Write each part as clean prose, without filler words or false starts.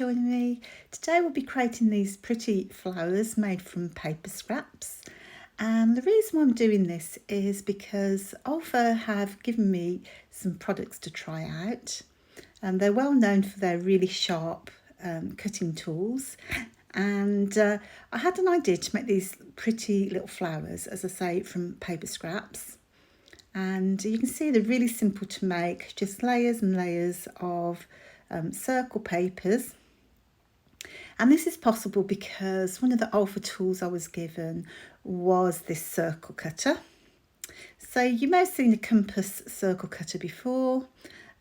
joining me. Today we'll be creating these pretty flowers made from paper scraps. And the reason why I'm doing this is because Olfa have given me some products to try out. They're well known for their really sharp cutting tools. And I had an idea to make these pretty little flowers, as I say, from paper scraps. And you can see they're really simple to make, just layers and layers of circle papers. And this is possible because one of the Olfa tools I was given was this circle cutter. So you may have seen a compass circle cutter before.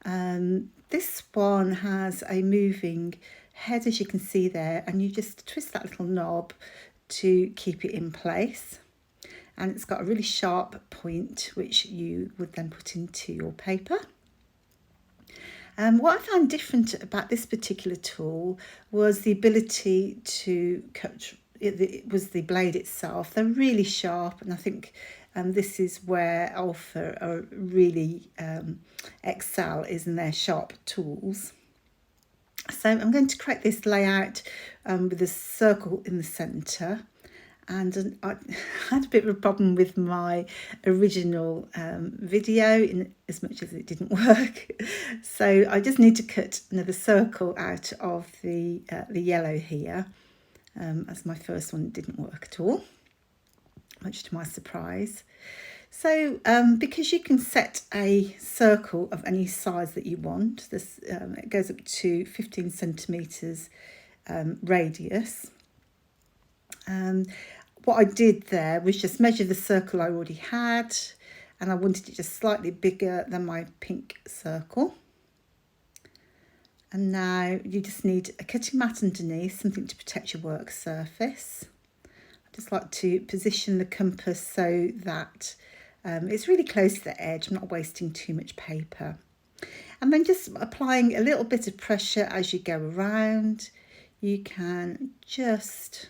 This one has a moving head, as you can see there, and you just twist that little knob to keep it in place. And it's got a really sharp point which you would then put into your paper. What I found different about this particular tool was the ability to cut. It was the blade itself. They're really sharp, and I think this is where Olfa really excel, is in their sharp tools. So I'm going to create this layout with a circle in the centre. And I had a bit of a problem with my original video in as much as it didn't work. So I just need to cut another circle out of the yellow here, as my first one didn't work at all, much to my surprise. So because you can set a circle of any size that you want, this it goes up to 15 centimetres radius. What I did there was just measure the circle I already had, and I wanted it just slightly bigger than my pink circle. And now you just need a cutting mat underneath, something to protect your work surface. I just like to position the compass so that it's really close to the edge. I'm not wasting too much paper. And then just applying a little bit of pressure as you go around, you can just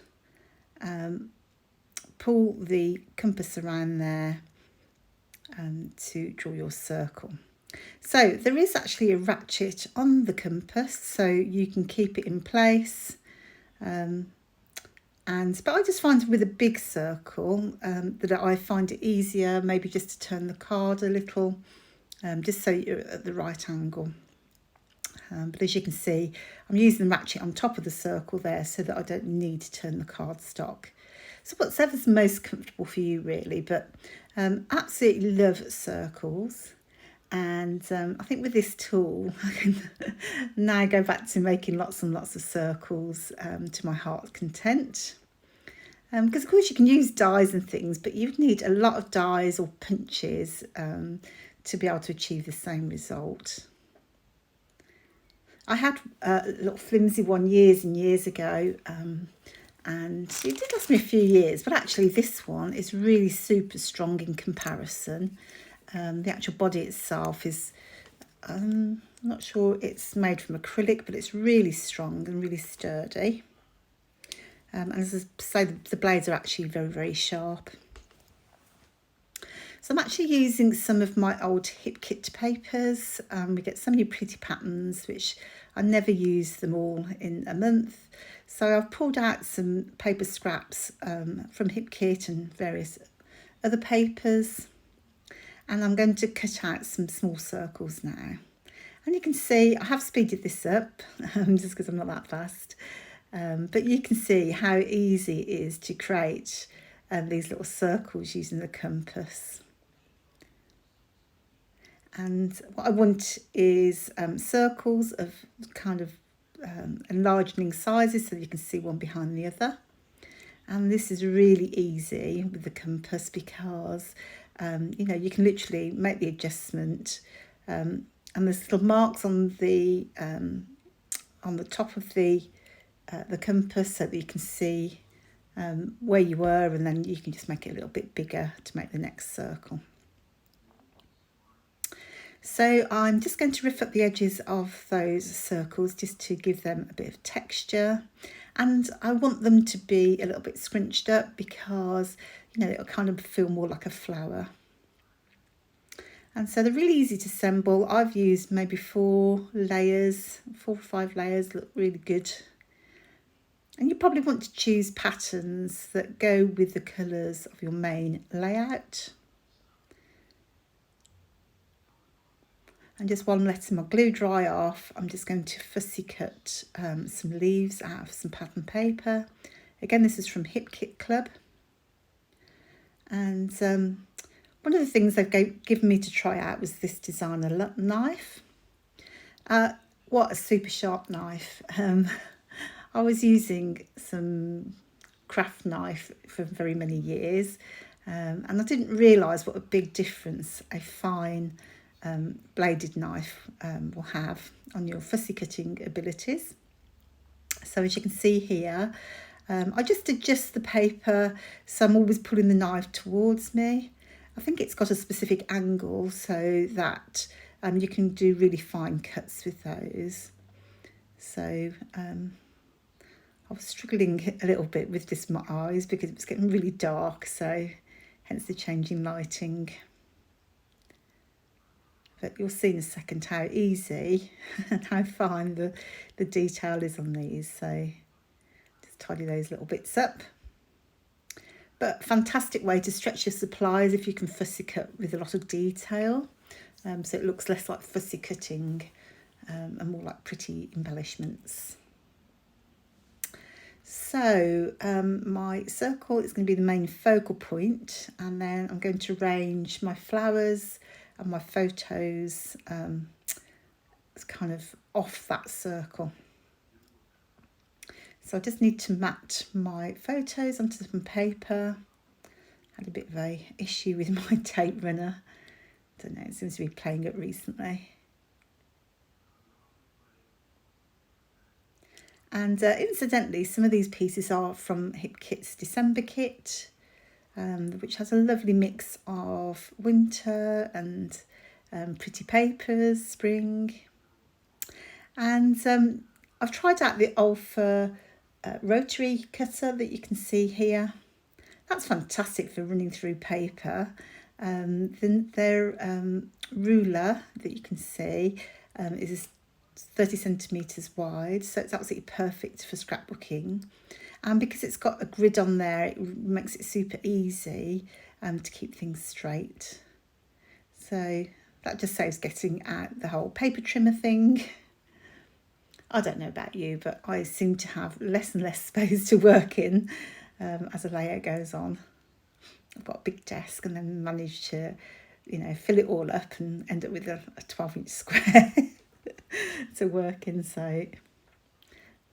pull the compass around there to draw your circle. So there is actually a ratchet on the compass, so you can keep it in place. But I just find with a big circle that I find it easier maybe just to turn the card a little, just so you're at the right angle. But as you can see, I'm using the ratchet on top of the circle there so that I don't need to turn the cardstock. So whatever's most comfortable for you really, but absolutely love circles. And I think with this tool, I can now go back to making lots and lots of circles to my heart's content. Because of course you can use dies and things, but you'd need a lot of dies or punches to be able to achieve the same result. I had a little flimsy one years and years ago, and it did last me a few years, but actually this one is really super strong in comparison. The actual body itself is, I'm not sure it's made from acrylic, but it's really strong and really sturdy. And as I say, the blades are actually very, very sharp. So I'm actually using some of my old hip kit papers. We get so many pretty patterns, which I never use them all in a month. So I've pulled out some paper scraps from hip kit and various other papers. And I'm going to cut out some small circles now. And you can see I have speeded this up just because I'm not that fast. But you can see how easy it is to create these little circles using the compass. And what I want is circles of kind of enlarging sizes so that you can see one behind the other. And this is really easy with the compass because you can literally make the adjustment. And there's little marks on the top of the compass so that you can see where you were, and then you can just make it a little bit bigger to make the next circle. So I'm just going to riff up the edges of those circles just to give them a bit of texture, and I want them to be a little bit scrunched up because it'll kind of feel more like a flower. And so they're really easy to assemble. I've used maybe 4 layers, 4 or 5 layers, look really good. And you probably want to choose patterns that go with the colours of your main layout. And just while I'm letting my glue dry off, I'm just going to fussy cut some leaves out of some pattern paper. Again, this is from Hip Kit Club. And one of the things they've given me to try out was this designer knife. What a super sharp knife. I was using some craft knife for very many years, and I didn't realise what a big difference a fine bladed knife will have on your fussy cutting abilities. So as you can see here, I just adjust the paper, so I'm always pulling the knife towards me. I think it's got a specific angle so that you can do really fine cuts with those. So I was struggling a little bit with just my eyes because it was getting really dark, so hence the changing lighting. But you'll see in a second how easy and how fine the detail is on these. So just tidy those little bits up. But fantastic way to stretch your supplies if you can fussy cut with a lot of detail. So it looks less like fussy cutting and more like pretty embellishments. So my circle is going to be the main focal point, and then I'm going to arrange my flowers and my photos kind of off that circle. So I just need to mat my photos onto some paper. Had a bit of a issue with my tape runner. Don't know, it seems to be playing up recently. And incidentally, some of these pieces are from Hip Kit's December kit, which has a lovely mix of winter and pretty papers, spring. And I've tried out the Olfa rotary cutter that you can see here. That's fantastic for running through paper. Then their ruler that you can see is 30 centimetres wide, so it's absolutely perfect for scrapbooking. And because it's got a grid on there, it makes it super easy to keep things straight. So that just saves getting out the whole paper trimmer thing. I don't know about you, but I seem to have less and less space to work in as the layout goes on. I've got a big desk and then manage to, fill it all up and end up with a 12-inch square to work in. So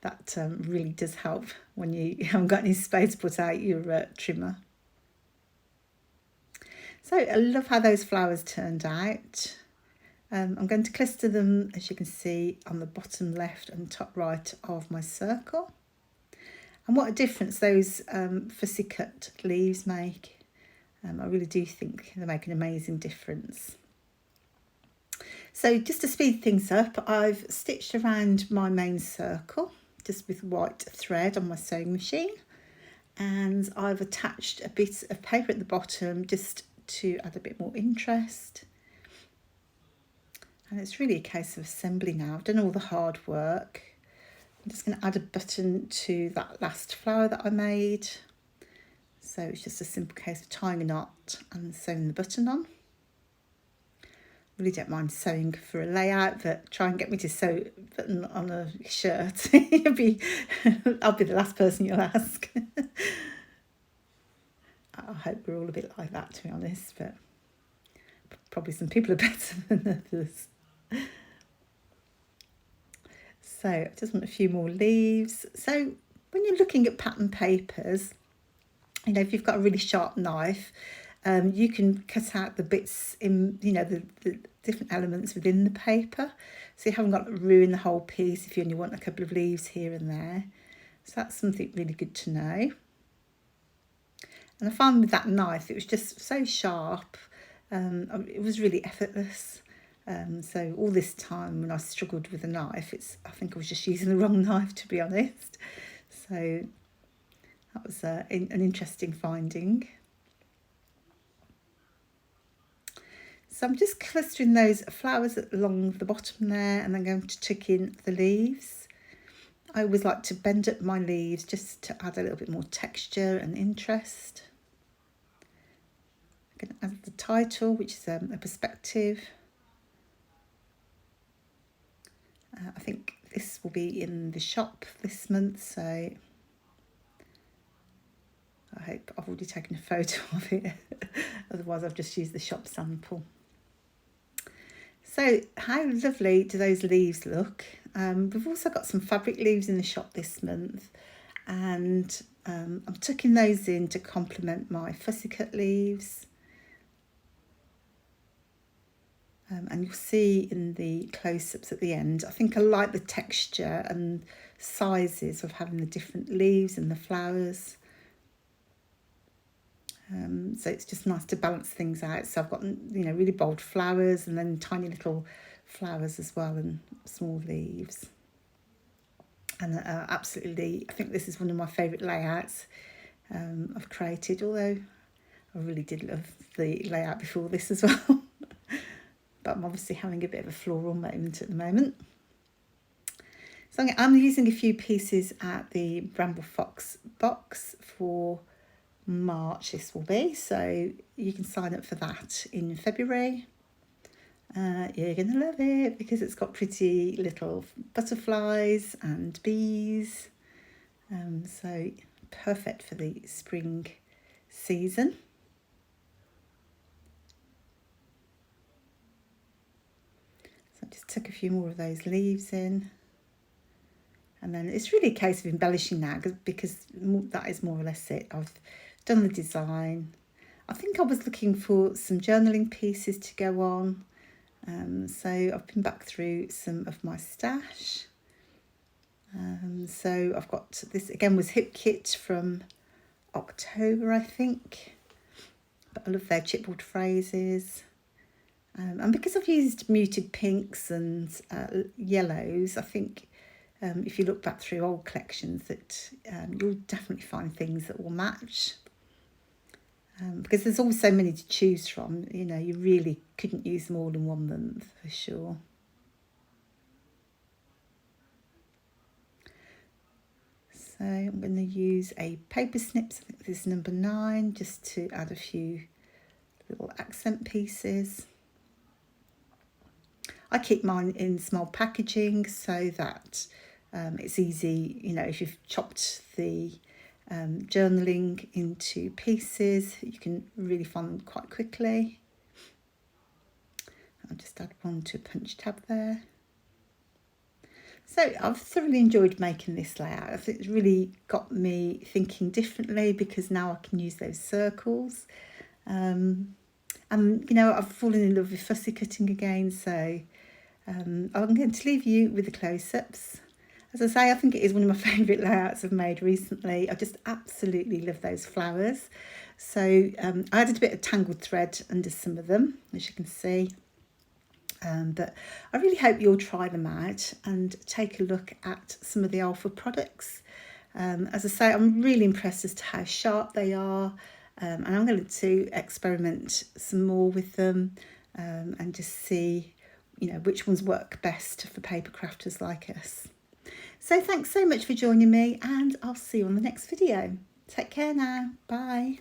that really does help when you haven't got any space to put out your trimmer. So I love how those flowers turned out. I'm going to cluster them, as you can see, on the bottom left and top right of my circle. And what a difference those fussy cut leaves make. I really do think they make an amazing difference. So just to speed things up, I've stitched around my main circle just with white thread on my sewing machine. And I've attached a bit of paper at the bottom just to add a bit more interest. And it's really a case of assembling now. I've done all the hard work. I'm just going to add a button to that last flower that I made. So it's just a simple case of tying a knot and sewing the button on. Really don't mind sewing for a layout, but try and get me to sew a button on a shirt. I'll be the last person you'll ask. I hope we're all a bit like that, to be honest, but probably some people are better than others. So I just want a few more leaves. So when you're looking at pattern papers, if you've got a really sharp knife, you can cut out the bits in, the different elements within the paper. So you haven't got to ruin the whole piece if you only want a couple of leaves here and there. So that's something really good to know. And I found with that knife, it was just so sharp. It was really effortless. So all this time when I struggled with a knife, I think I was just using the wrong knife, to be honest. So that was an interesting finding. So I'm just clustering those flowers along the bottom there, and then going to tuck in the leaves. I always like to bend up my leaves just to add a little bit more texture and interest. I'm going to add the title, which is a perspective. I think this will be in the shop this month, so I hope I've already taken a photo of it. Otherwise I've just used the shop sample. So how lovely do those leaves look? We've also got some fabric leaves in the shop this month, and I'm tucking those in to complement my fussy cut leaves. And you'll see in the close-ups at the end, I think I like the texture and sizes of having the different leaves and the flowers. So it's just nice to balance things out. So I've got, you know, really bold flowers and then tiny little flowers as well, and small leaves. And absolutely, I think this is one of my favourite layouts I've created, although I really did love the layout before this as well. But I'm obviously having a bit of a floral moment at the moment. So I'm using a few pieces at the Bramble Fox box for March this will be, so you can sign up for that in February. You're gonna love it because it's got pretty little butterflies and bees, so perfect for the spring season. So I just took a few more of those leaves in, and then it's really a case of embellishing now because that is more or less it. I've done the design. I think I was looking for some journaling pieces to go on, so I've been back through some of my stash. So I've got this, again, was Hip Kit from October, I think, but I love their chipboard phrases. And because I've used muted pinks and yellows, I think if you look back through old collections that you'll definitely find things that will match. Because there's always so many to choose from, you know, you really couldn't use them all in 1 month for sure. So I'm going to use a paper snips, I think this is number 9, just to add a few little accent pieces. I keep mine in small packaging so that it's easy, you know, if you've chopped the journaling into pieces, you can really find them quite quickly. I'll just add one to a punch tab there. So I've thoroughly enjoyed making this layout. I think it's really got me thinking differently because now I can use those circles. And, you know, I've fallen in love with fussy cutting again, so I'm going to leave you with the close-ups. As I say, I think it is one of my favourite layouts I've made recently. I just absolutely love those flowers. So I added a bit of tangled thread under some of them, as you can see. But I really hope you'll try them out and take a look at some of the Olfa products. As I say, I'm really impressed as to how sharp they are, and I'm going to experiment some more with them and just see, you know, which ones work best for paper crafters like us. So thanks so much for joining me, and I'll see you on the next video. Take care now. Bye.